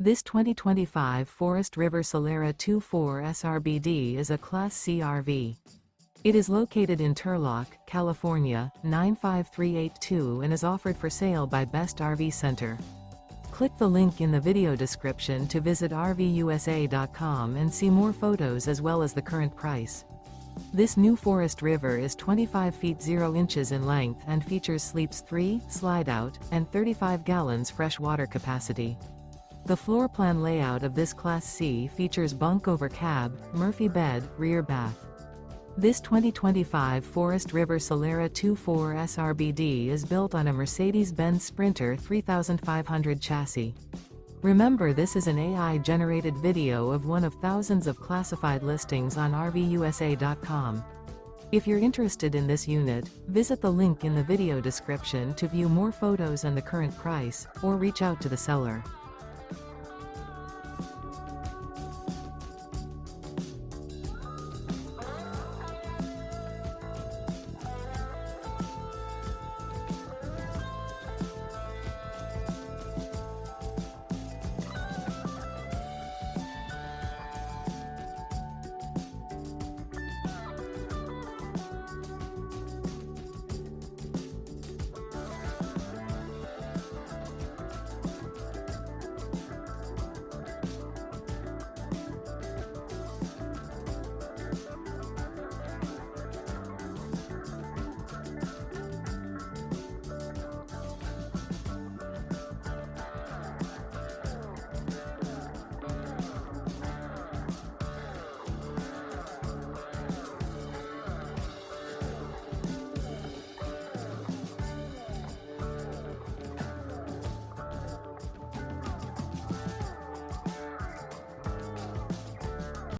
This 2025 Forest River Solera 24 SRBD is a Class C RV. It is located in Turlock, California, 95382 and is offered for sale by Best RV Center. Click the link in the video description to visit RVUSA.com and see more photos as well as the current price. This new Forest River is 25 feet 0 inches in length and features sleeps 3, Slideout, and 35 gallons fresh water capacity. The floor plan layout of this Class C features bunk over cab, Murphy bed, rear bath. This 2025 Forest River Solera 24 SRBD is built on a Mercedes-Benz Sprinter 3500 chassis. Remember, this is an AI-generated video of one of thousands of classified listings on RVUSA.com. If you're interested in this unit, visit the link in the video description to view more photos and the current price, or reach out to the seller.